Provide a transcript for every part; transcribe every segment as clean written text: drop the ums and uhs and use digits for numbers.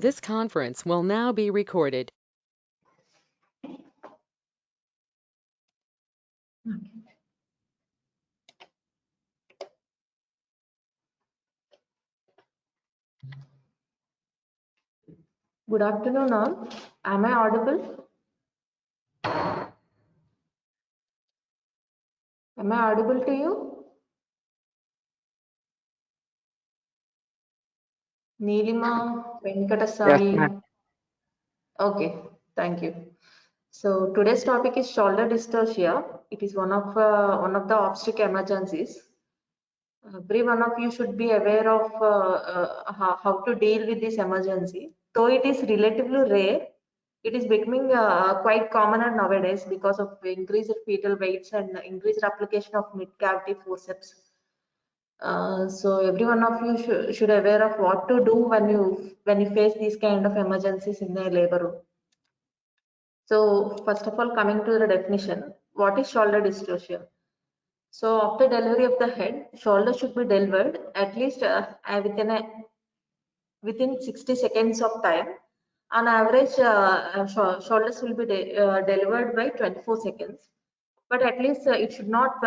This conference will now be recorded. Good afternoon, all. Am I audible? Am I audible to you? Neelima, Yes, ma'am. Venkatasai. Okay, thank you. So today's topic is shoulder dystocia. It is one of the obstetric emergencies. Every one of you should be aware of how to deal with this emergency. Though it is relatively rare, it is becoming quite commoner nowadays because of increased fetal weights and increased application of mid-cavity forceps. So every one of you should aware of what to do when you face these kind of emergencies in the labor room. So first of all, coming to the definition, what is shoulder dystocia? So after delivery of the head, shoulder should be delivered at least within 60 seconds of time. On average, shoulders will be delivered by 24 seconds, but at least it should not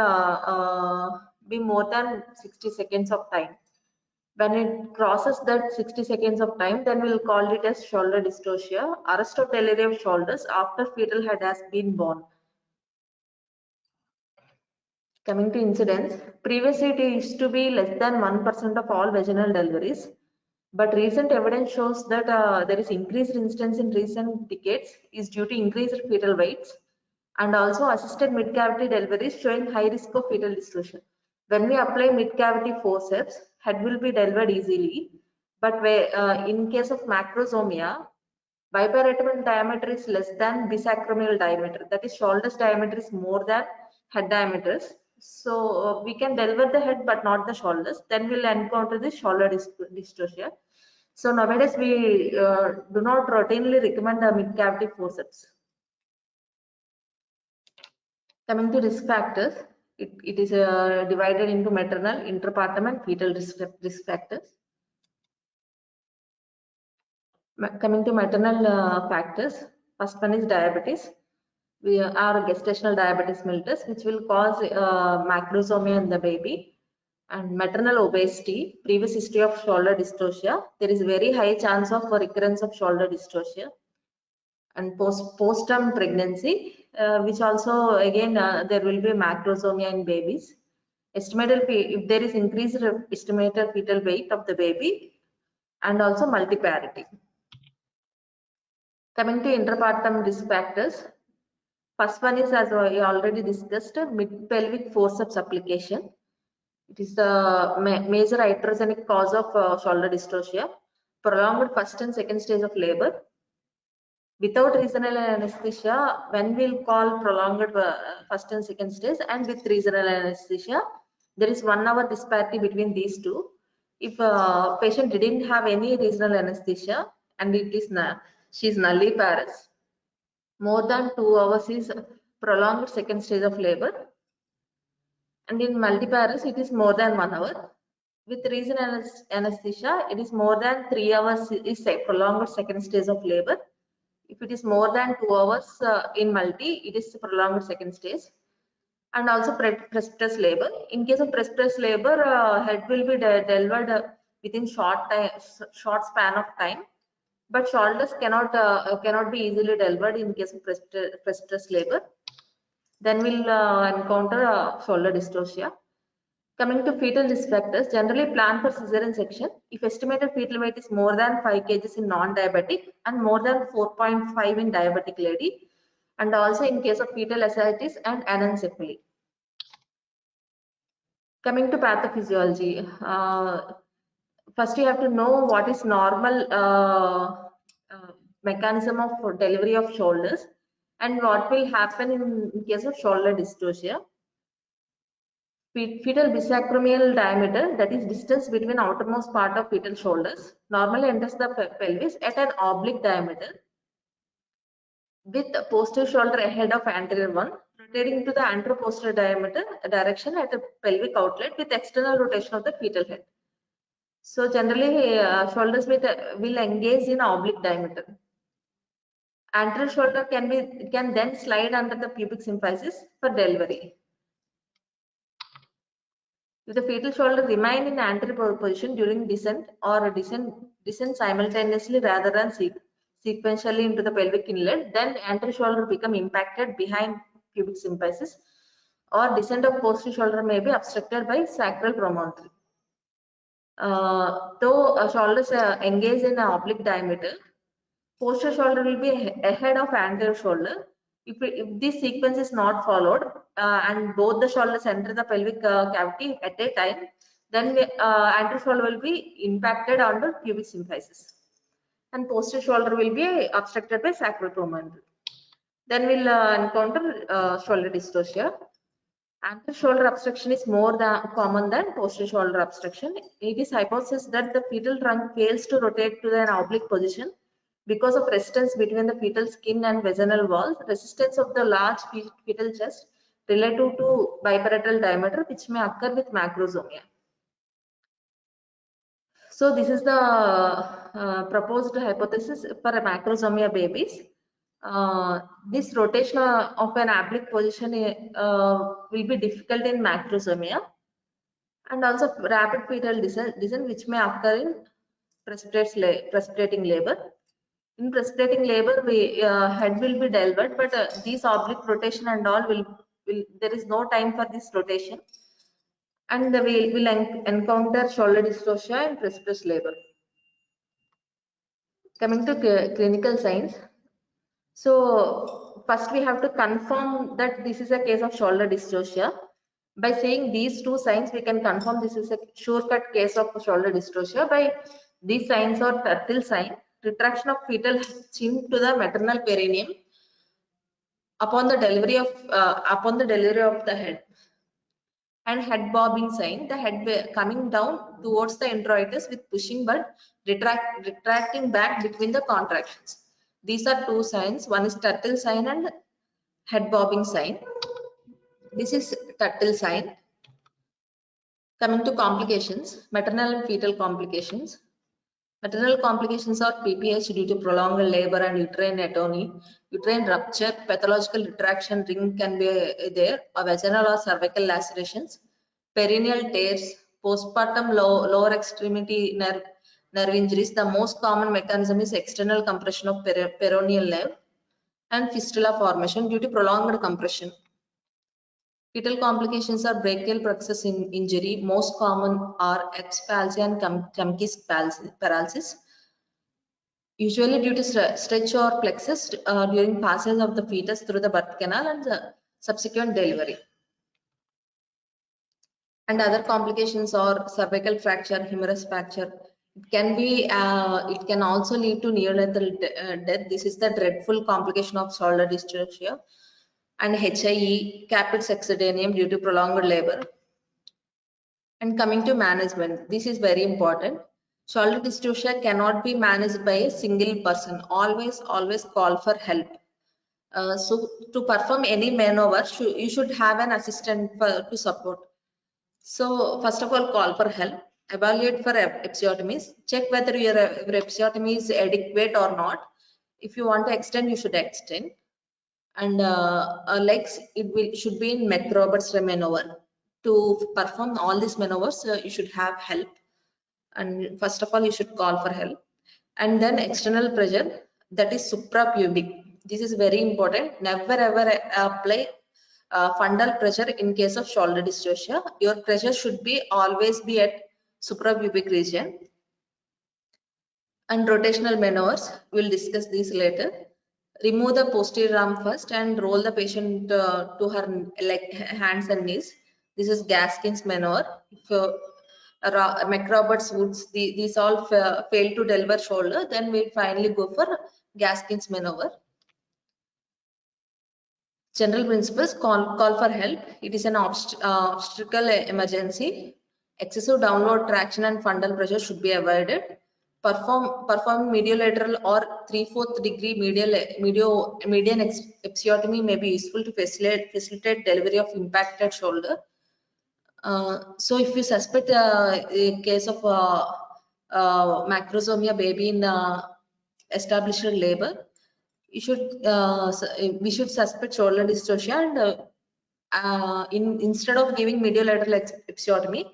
be more than 60 seconds of time. When it crosses that 60 seconds of time, then we'll call it as shoulder dystocia, arrest of delivery of shoulders after fetal head has been born. Coming to incidence, previously it used to be less than 1% of all vaginal deliveries, but recent evidence shows that there is increased incidence in recent decades is due to increased fetal weights and also assisted mid-cavity deliveries showing high risk of fetal dysfunction. When we apply mid-cavity forceps, head will be delivered easily, but in case of macrosomia, biparietal diameter is less than bisacromial diameter, that is shoulders diameter is more than head diameters. So we can deliver the head but not the shoulders, then we'll encounter the shoulder dystocia. So nowadays we do not routinely recommend the mid cavity forceps. Coming to risk factors, it is divided into maternal, intrapartum and fetal risk factors. Coming to maternal factors, first one is diabetes. We are gestational diabetes mellitus, which will cause macrosomia in the baby, and maternal obesity, previous history of shoulder dystocia. There is very high chance of recurrence of shoulder dystocia, and post-term pregnancy, which also again there will be macrosomia in babies. Estimated if there is increased estimated fetal weight of the baby, and also multiparity. Coming to intrapartum risk factors, first one is, as I already discussed, mid-pelvic forceps application. It is the major iatrogenic cause of shoulder dystocia. Prolonged first and second stage of labor. Without regional anesthesia, when we'll call prolonged first and second stage, and with regional anesthesia, there is 1 hour disparity between these two. If a patient didn't have any regional anesthesia and it is she's nulliparous, more than 2 hours is prolonged second stage of labor, and in multiparous it is more than 1 hour. With regional anesthesia, it is more than 3 hours is prolonged second stage of labor. If it is more than 2 hours in multi, it is prolonged second stage. And also precipitous labor. In case of precipitous labor, head will be delivered within short span of time, but shoulders cannot be easily delivered in case of precipitous labor. Then we'll encounter shoulder dystocia. Coming to fetal risk factors, generally plan for cesarean section if estimated fetal weight is more than 5 kg in non-diabetic and more than 4.5 in diabetic lady, and also in case of fetal ascites and anencephaly. Coming to pathophysiology, first you have to know what is normal mechanism of delivery of shoulders and what will happen in case of shoulder dystocia. Fetal bisacromial diameter, that is distance between outermost part of fetal shoulders, normally enters the pelvis at an oblique diameter with posterior shoulder ahead of anterior one, rotating to the anteroposterior diameter direction at a pelvic outlet with external rotation of the fetal head. So generally, shoulders will engage in oblique diameter. Anterior shoulder can then slide under the pubic symphysis for delivery. If the fetal shoulder remain in anterior position during descent or descent simultaneously rather than sequentially into the pelvic inlet, then anterior shoulder become impacted behind pubic symphysis, or descent of posterior shoulder may be obstructed by sacral promontory. Though shoulders engage in an oblique diameter, posterior shoulder will be ahead of anterior shoulder. If this sequence is not followed and both the shoulders enter the pelvic cavity at a time, then anterior shoulder will be impacted under pubic symphysis, and posterior shoulder will be obstructed by sacral promontory. Then we'll encounter shoulder dystocia. Anterior shoulder obstruction is more common than posterior shoulder obstruction. It is hypothesis that the fetal trunk fails to rotate to an oblique position because of resistance between the fetal skin and vaginal walls, resistance of the large fetal chest relative to biparietal diameter, which may occur with macrosomia. So this is the proposed hypothesis for macrosomia babies. This rotation of an oblique position will be difficult in macrosomia, and also rapid fetal descent which may occur in precipitating labor. In precipitating labor, head will be delivered, but these oblique rotation and all will there is no time for this rotation, and we will encounter shoulder dystocia in precipitous labor. Coming to clinical signs. So first we have to confirm that this is a case of shoulder dystocia. By saying these two signs, we can confirm this is a sure-cut case of shoulder dystocia. By these signs or turtle sign, retraction of fetal chin to the maternal perineum upon the delivery of the head, and head bobbing sign, the head coming down towards the introitus with pushing but retracting back between the contractions. These are two signs. One is turtle sign and head bobbing sign. This is turtle sign. Coming to complications, maternal and fetal complications. Maternal complications are PPH due to prolonged labor and uterine atony, uterine rupture, pathological retraction ring can be there, or vaginal or cervical lacerations, perineal tears, postpartum lower extremity nerve injuries. The most common mechanism is external compression of peroneal nerve, and fistula formation due to prolonged compression. Fetal complications are brachial plexus injury. Most common are X palsy and Klumpke's paralysis. Usually due to stretch or plexus during passage of the fetus through the birth canal and the subsequent delivery. And other complications are cervical fracture, humerus fracture. It can also lead to neonatal death. This is the dreadful complication of shoulder dystocia. And HIE, caput succedaneum due to prolonged labor. And coming to management, this is very important. Shoulder dystocia cannot be managed by a single person. Always call for help. So to perform any maneuver, you should have an assistant to support. So first of all, call for help. Evaluate for episiotomies. Check whether your episiotomy is adequate or not. If you want to extend, you should extend. And legs, should be in McRoberts maneuver. To perform all these maneuvers, you should have help. And first of all, you should call for help. And then external pressure, that is suprapubic. This is very important. Never ever apply fundal pressure in case of shoulder dystocia. Your pressure should always be at suprapubic region. And rotational maneuvers, we'll discuss these later. Remove the posterior arm first and roll the patient to her hands and knees. This is Gaskin's maneuver. If McRoberts Woods, these all fail to deliver shoulder, then we finally go for Gaskin's maneuver. General principles: call for help. It is an obstetrical emergency. Excessive downward traction and fundal pressure should be avoided. Perform mediolateral or 3/4 degree median episiotomy may be useful to facilitate delivery of impacted shoulder. So if you suspect a case of macrosomia baby in established labor, we should suspect shoulder dystocia, and instead of giving mediolateral episiotomy,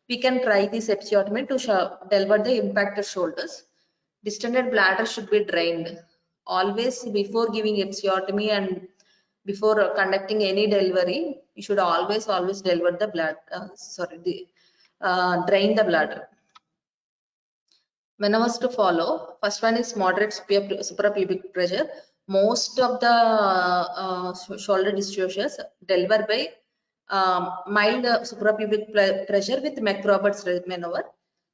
we can try this episiotomy to deliver the impacted shoulders. Distended bladder should be drained. Always before giving episiotomy and before conducting any delivery, you should always deliver the blood. Drain the bladder. Maneuvers to follow. First one is moderate suprapubic pressure. Most of the shoulder dystocias deliver by mild suprapubic pressure with McRoberts maneuver.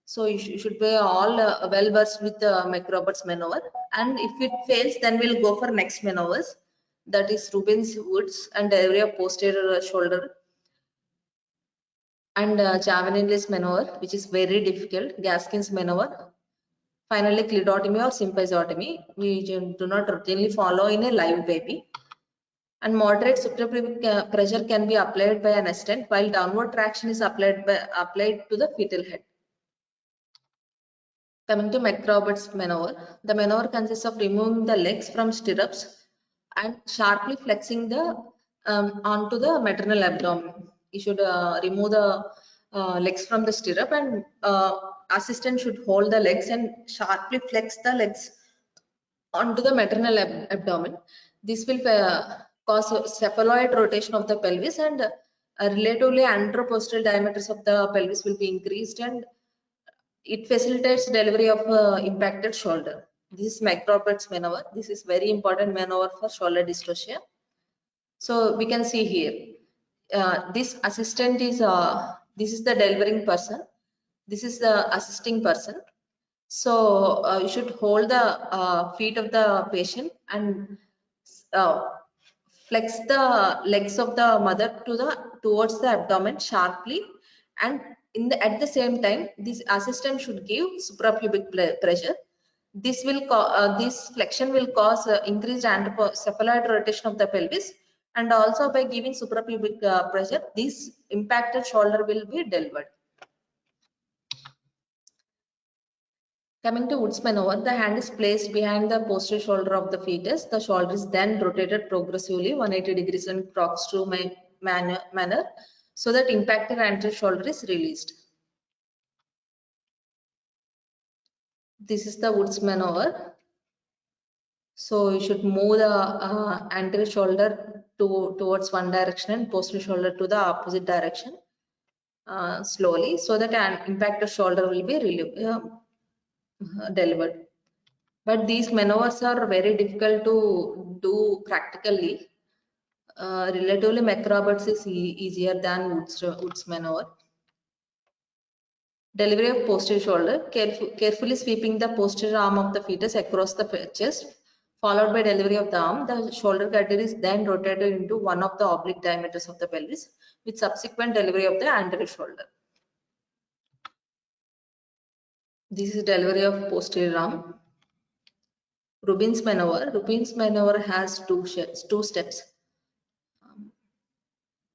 So you should be all well versed with McRoberts maneuver. And if it fails, then we'll go for next maneuvers. That is Rubin's Woods and delivery of posterior shoulder, and Javanese maneuver, which is very difficult. Gaskin's maneuver. Finally, clitotomy or symphysiotomy, we do not routinely follow in a live baby. And moderate suprapubic pressure can be applied by an stent, while downward traction is applied to the fetal head. Coming to McRoberts maneuver, the maneuver consists of removing the legs from stirrups and sharply flexing the onto the maternal abdomen. You should remove the legs from the stirrup, and assistant should hold the legs and sharply flex the legs onto the maternal abdomen. This will cause cephaloid rotation of the pelvis, and relatively anteroposterior diameters of the pelvis will be increased, and it facilitates delivery of impacted shoulder. This is McRoberts maneuver. This is very important maneuver for shoulder dystocia. So we can see here, this assistant is this is the delivering person. This is the assisting person. So you should hold the feet of the patient and flex the legs of the mother towards the abdomen sharply, and at the same time, this assistant should give suprapubic pressure. This flexion will cause increased cephaloid rotation of the pelvis, and also by giving suprapubic pressure, this impacted shoulder will be delivered. Coming to Wood's maneuver, the hand is placed behind the posterior shoulder of the fetus. The shoulder is then rotated progressively 180 degrees in corkscrew manner, so that impacted anterior shoulder is released. This is the Wood's maneuver. So you should move the anterior shoulder towards one direction and posterior shoulder to the opposite direction slowly, so that an impacted shoulder will be delivered. But these maneuvers are very difficult to do practically. Relatively, McRoberts is easier than Wood's maneuver. Delivery of posterior shoulder, carefully sweeping the posterior arm of the fetus across the chest, followed by delivery of the arm. The shoulder girdle is then rotated into one of the oblique diameters of the pelvis, with subsequent delivery of the anterior shoulder. This is delivery of posterior arm. Rubin's maneuver. Rubin's maneuver has two steps.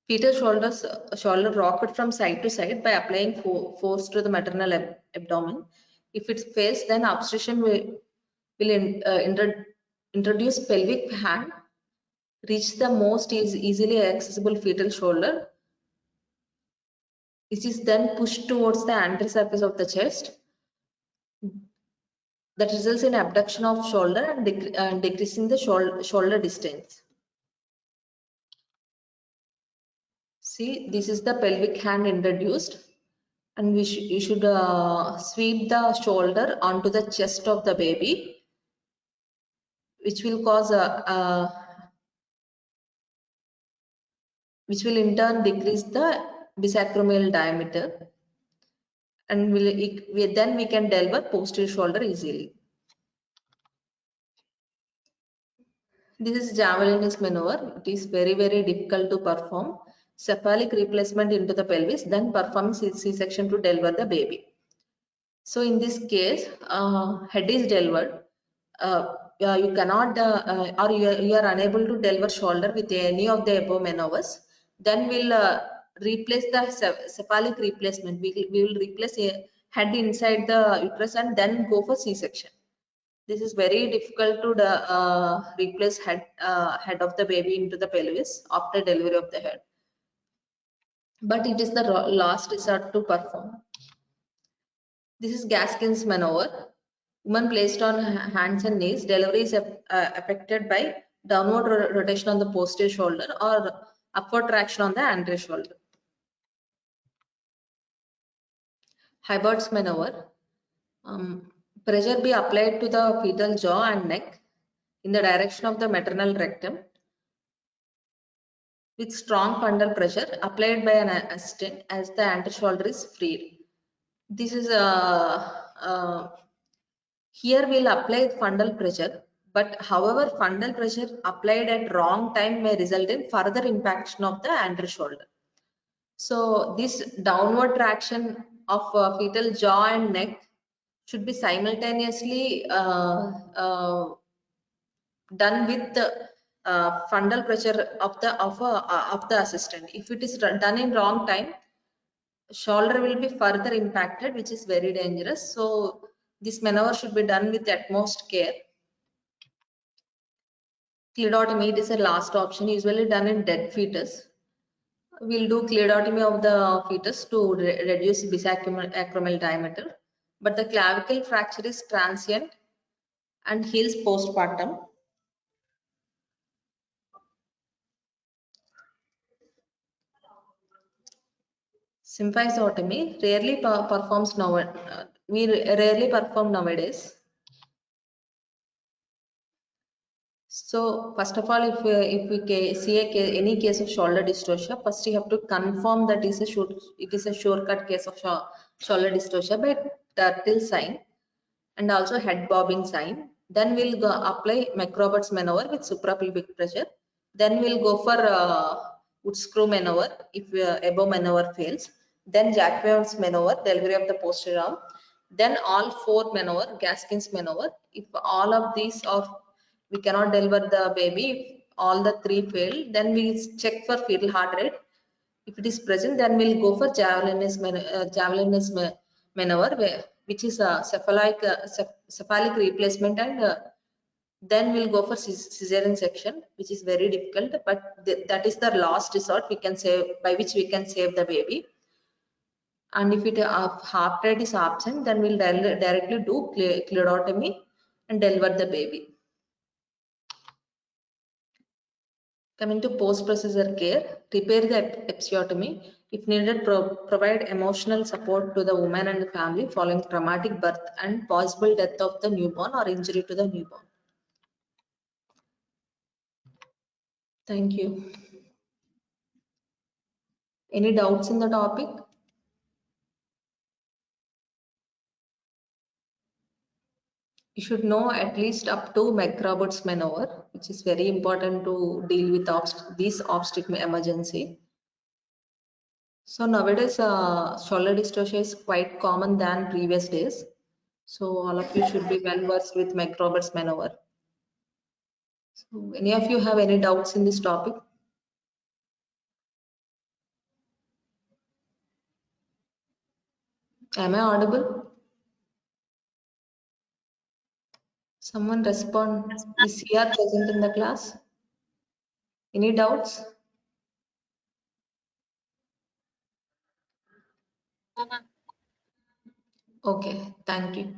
Fetal shoulder rocked from side to side by applying force to the maternal abdomen. If it fails, then obstetrician will introduce pelvic hand, reach the most easily accessible fetal shoulder. This is then pushed towards the anterior surface of the chest. That results in abduction of shoulder and decreasing the shoulder distance. See, this is the pelvic hand introduced, and you should sweep the shoulder onto the chest of the baby, which will cause which will in turn decrease the bisacromial diameter, and then we can deliver posterior shoulder easily. This is Javelin's maneuver. It is very difficult to perform. Cephalic replacement into the pelvis, then performing C-section to deliver the baby. So in this case, head is delivered. You cannot or you are unable to deliver shoulder with any of the above maneuvers. Then we'll replace the cephalic replacement. We will replace a head inside the uterus and then go for C-section. This is very difficult to replace head of the baby into the pelvis after delivery of the head. But it is the last resort to perform. This is Gaskin's maneuver. Woman placed on hands and knees. Delivery is affected by downward rotation on the posterior shoulder or upward traction on the anterior shoulder. Hibbard's maneuver. Pressure be applied to the fetal jaw and neck in the direction of the maternal rectum with strong fundal pressure applied by an assistant as the anterior shoulder is freed. This is here we'll apply fundal pressure, but however fundal pressure applied at wrong time may result in further impaction of the anterior shoulder. So this downward traction of fetal jaw and neck should be simultaneously done with the fundal pressure of the assistant. If it is done in wrong time, shoulder will be further impacted, which is very dangerous. So this maneuver should be done with utmost care. Cledotomy is a last option, usually done in dead fetus. We'll do cledotomy of the fetus to reduce bisacromial diameter. But the clavicle fracture is transient and heals postpartum. Symphysiotomy rarely performs now. We rarely perform nowadays. So first of all, if we see any case of shoulder dystocia, first you have to confirm that it is a sure-cut case of shoulder dystocia by turtle sign and also head bobbing sign. Then we'll go apply McRoberts maneuver with suprapelvic pressure. Then we'll go for wood screw maneuver if above maneuver fails. Then Jackman's maneuver, delivery of the posterior arm. Then all four maneuver, Gaskin's maneuver. If all of these are we cannot deliver the baby, if all the three fail, then we check for fetal heart rate. If it is present, then we'll go for javelinus maneuver, which is a cephalic replacement, and then we'll go for cesarean section, which is very difficult, but that is the last resort we can save, by which we can save the baby. And if it heart rate is absent, then we'll directly do cledotomy and deliver the baby. Coming to post-procedure care, prepare the episiotomy. If needed, provide emotional support to the woman and the family following traumatic birth and possible death of the newborn or injury to the newborn. Thank you. Any doubts in the topic? You should know at least up to McRoberts maneuver, which is very important to deal with this obstetric emergency. So nowadays, shoulder dystocia is quite common than previous days. So all of you should be well versed with McRoberts maneuver. So any of you have any doubts in this topic? Am I audible? Someone respond. Is CR present in the class? Any doubts? Okay, thank you.